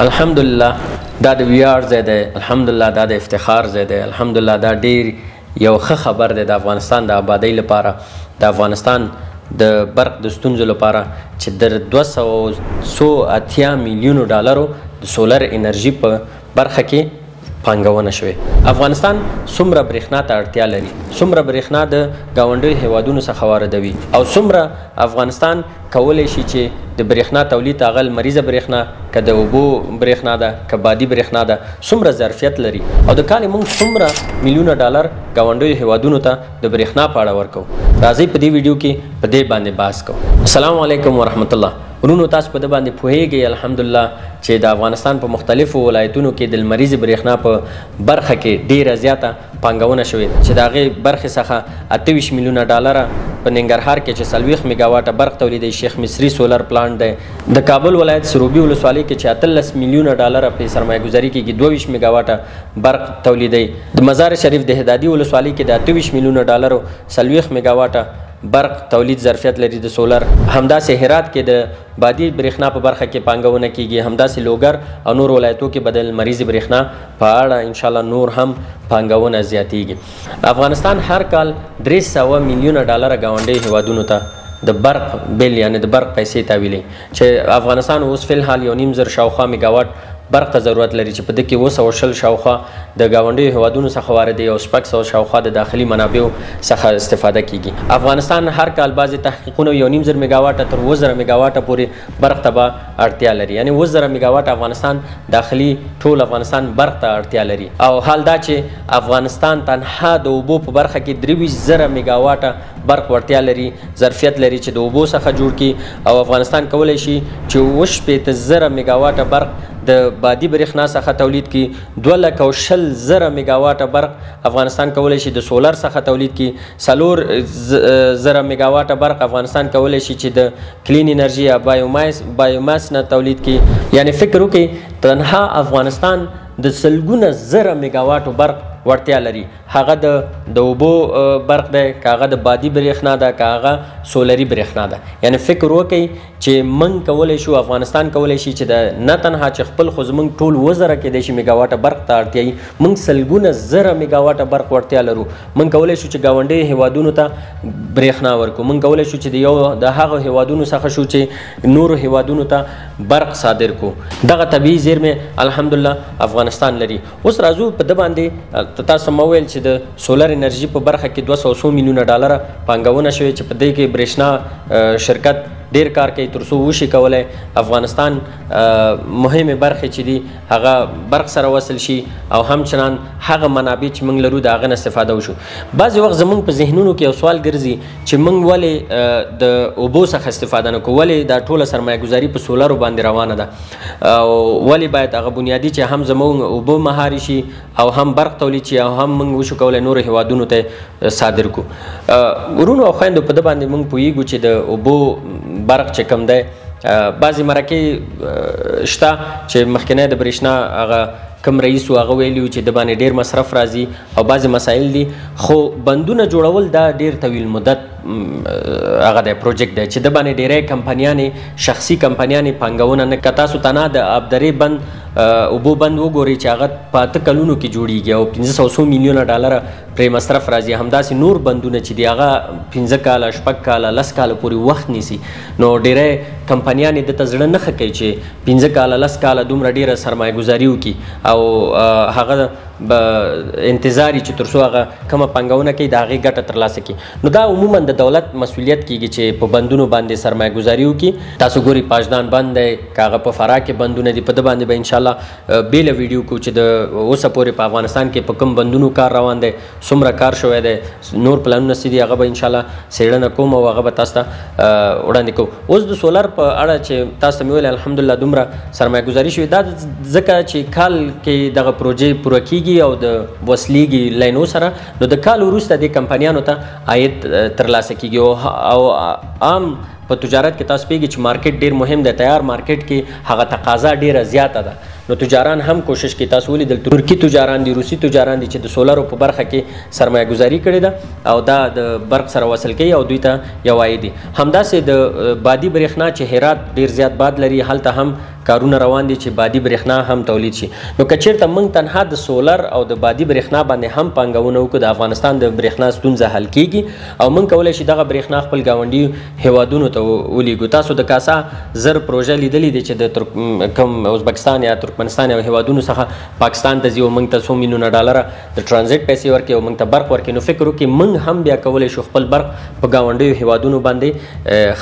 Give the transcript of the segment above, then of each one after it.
الحمدلله دا د ویاړ ځای دی، الحمدلله دا د افتخار ځای دی، الحمدلله دا ډیر یو ښه خبر دی د افغانستان د آبادۍ لپاره، د افغانستان د برق د ستونزو لپاره چې د 280 میلیونو ډالرو د سولر انرژي په برخه کې پانګونه شوې. افغانستان څومره برېښنا ته اړتیا لري، څومره برېښنا د ګاونډیو هیوادونو څخه واردوي، او څومره افغانستان کولی شي چې د برېښنا تولید هغه لمریزه برېښنا که د اوبو برېښنا ده که بادي برېښنا ده څومره ظرفیت لري، او د کال موږ څومره میلیونه ډالر ګاونډیو هیوادونو ته د برېښنا په اړه ورکوو. راځئ په دې ویډیو کې په دې باندې بحث کوو. السلام علیکم ورحمت الله. ورونو تاسو په دې باندې پوهیږئ الحمدلله چې د افغانستان په مختلفو ولایتونو کې د لمریزې برېښنا په برخه کې ډیره زیاته پانګونه شوې چې د هغې برخې څخه 28 میلیونه ډالره په ننګرهار کې چې 40 میګاواټه برق تولیدوي شیخ مصري سولر پلانټ دی. د کابل ولایت سروبي ولسوالۍ کې چې 18 میلیونه ډالره په سرمایه ګذاري کېږي 22 میګاواټه برق تولیدوي. د مزار شریف د هدادي ولسوالۍ کې د 28 میلیونه ډالرو 40 میګاواټه برق تولید ظرفیت لري د سولر. همداسې هرات کې د بادي برېښنا په برخه کې پانګونه کیږي، همداسې لوګر او نور ولایتو کې به د لمریزې برېښنا په اړه انشاءالله نور هم پانګونه زیاتیږي. افغانستان هر کال 300 میلیونه ډالره ګاونډیو هیوادونو ته د برق بل یعنی د برق پیسې تحویلوي چې افغانستان اوس فلحال 1.5 شاوخوا میګاواټ برق ته ضرورت لري چې په دې کې 220 شاوخوا د ګاونډیو هیوادونو څخه واردوي او 600 شاوخوا د داخلي منابعو څخه استفاده کیږي. افغانستان هر کال بعضې تحقیقونه 1.5 میګاواټه تر 2000 میګاواټه پورې برق ته به اړتیا لري، یعنی 2000 میګاواټه افغانستان داخلي ټول افغانستان برق ته اړتیا لري. او حال دا چې افغانستان تنها د اوبو په برخه کې 23,000 میګاواټه برق ورتیا لري، ظرفیت لري چې د اوبو څخه جوړ کړي، او افغانستان کولی شي چې 80,000 میګاواټه برق د بادي برېښنا څخه تولید کړي، 220,000 میګاواټه برق افغانستان کولی شي د سولر څخه تولید کړي، 4,000 میګاواټه برق افغانستان کولی شي چې د کلین انرژي یا بایوماس نه تولید کړي. یعنی فکر وکړئ تنها افغانستان د سلګونه زره میګاواټو برق ورتیا لري، هغه د اوبو برق دی که هغه د بادي برېښنا ده که هغه سولري برېښنا ده. یعنی فکر وکړئ چې موږ کولی شو، افغانستان کولی شي چې د نه تنها چې خپل خو زموږ ټول 2,000 کېدای شي میګاواټه برق ته اړتیایي، موږ سلګونه زره میګاواټه برق ورتیا لرو. موږ کولی شو چې ګاونډیو هیوادونو ته برېښنا ورکړو، موږ کولی شو چې د هغو هیوادونو څخه شو چې نورو هیوادونو ته برق صادر کړو. دغه طبیعي زیرمې الحمدلله افغانستان لري. اوس راځو په ده باندې تاسو ما ویل چې د سولر انرژي په برخه کې 200 میلیونه ډالره پانګونه شوې چې په دې کې برېښنا شرکت ډیر کار کوي تر څو وشي کولی افغانستان مهمې برخې چې دي هغه برق سره وصل شي او همچنان هغه منابع چې موږ لرو د هغه نه استفاده وشو. بعضې وخت زموږ په ذهنونو کې یو سوال ګرځي چې موږ ولې د اوبو څخه استفاده نه کوو، ولې دا ټوله سرمایه ګذاري په سولرو باندې روانه ده، او ولې باید هغه بنیادي چې هم زموږ اوبو مهاري شي او هم برق تولید شي او هم موږ وشو کولی نورو هیوادونو ته صادر کړو. ورونو او خویندو په ده باندې موږ پوهیږو چې د اوبو برق چې کوم دی بعضې مرکې شته چې مخکینی د برېښنا هغه کم رئیس و هغه ویلي و چې د باندې ډېر مصرف راځي او بعضې مسایل دي، خو بندونه جوړول دا ډېر طویل مدت هغه دی پروجیکټ دی چې د باندې ډېری کمپنیانې شخصي کمپنیانې پانګونه نه. که تاسو تنها د آبدرې بند اوبو بند وګورئ چې هغه په 8 کلونو کې جوړیږي او 500 میلیونه ډالره پرې مصرف راځي. همداسې نور بندونه چې دي هغه 15 کاله 6 کاله 10 کاله پورې وخت نیسي، نو ډېری کمپنیانې دته زړه نه ښه کوي چې 15 کاله 10 کاله دومره ډېره سرمایه ګذاري وکړي او هغه انتظاري چې تر څو هغه کومه پانګونه کوي د هغې ګټه ترلاسه کړي. نو دا عموما د دولت مسؤلیت کیږي چې په بندونو باندې سرمایه ګذاري وکړي. تاسو ګورئ پاشدان بند دی که هغه په فراه کې بندونه دي، په ده باندې به انشاءالله بیله ویډیو کوو چې د اوسه پورې په افغانستان کې په کوم بندونو کار روان دی، څومره کار شوی دی، نور پلانونه څه دي، هغه به انشاءالله څېړنه کوم او هغه به تاسو ته وړاندې کوو. اوس د سولر په اړه چې تاسو ته مې ویل الحمدلله دومره سرمایه ګذاري شوې، دا ځکه چې کال کې دغه پروژې پوره کیږي او د وصلېږي لاینو سره، نو د کال وروسته دې کمپنیانو ته عاید ترلاسه کیږي او عام په تجارت کې تاسو پیږي چې مارکیټ ډیر مهم دی. تیار مارکیټ کې هغه تقاضا ډیره زیاته ده، نو تجاران هم کوشش کوي. تاسو ولیدل ترکی تجاران دي، روسي تجاران دي چې د سولرو په برخه کې سرمایه ګذاري کړې ده او دا د برق سره وصل کوي او دوی ته یو عاید دي. همداسې د بادي برېښنا چې هرات ډیر زیات باد لري، هلته هم کارونه روان دي چې بادي برېښنا هم تولید شي. نو که چېرته موږ تنها د سولر او د بادي برېښنا باندې هم پانګونه وکړو د افغانستان د برېښنا ستونزه حل کیږي او موږ کولی شي دغه برېښنا خپل ګاونډي هیوادونو ته ولیږو. تاسو د کاسا زر پروژه لیدلې دی چې د کوم ازبکستان یا ترکمنستان یا هیوادونو څخه پاکستان ته ځي او موږ ته 100 میلیونه ډالره د ټرانزیټ پیسې ورکړي او موږ ته برق ورکړي. نو فکر وکړئ موږ هم بیا کولی شو خپل برق په ګاونډیو هیوادونو باندې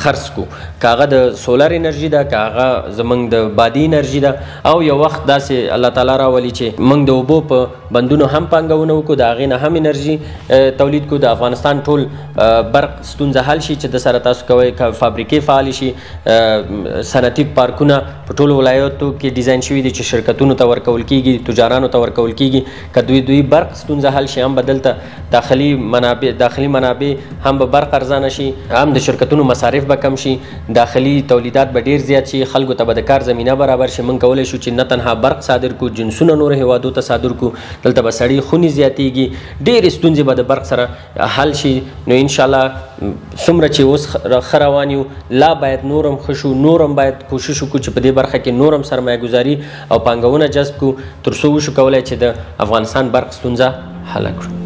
خرڅ کړو، که هغه د سولر انرژي ده، که هغه زموږ د بادي انرژي ده، او یو وخت داسې الله تعالی راولي چې موږ د اوبو په بندونو هم پانګونه وکړو، د هغې نه هم انرژي تولید کړو، د افغانستان ټول برق ستونزه حل شي چې د سره تاسو کوئ که فابریکې فعالې شي، صنعتي پارکونه په ټولو ولایاتو کې ډیزاین شوي دي چې شرکتونو ته ورکول کیږي، تجارانو ته ورکول کیږي. که دوی برق ستونزه حل شي هم به دلته داخلي منابع هم به برق ارزانه شي، هم د شرکتونو مصارف به کم شي، داخلي تولیدات به ډیر زیات شي، خلکو ته به د کار زمینه برابر شي. موږ کولی شو چې نه تنها برق صادر کړو، جنسونه نور هیوادو ته صادر کړو، دلته به سړي خونې زیاتیږي، ډېرې ستونزې به د برق سره حل شي. نو انشاءالله څومره چې اوس ښه روان یو لا باید نورم ښه شو، نورم باید کوشش وکړو چې په دې برخه کې نورم سرمایه ګزاري او پانګونه جذب کړو تر څو وشو کولی چې د افغانستان برق ستونزه حل کړو.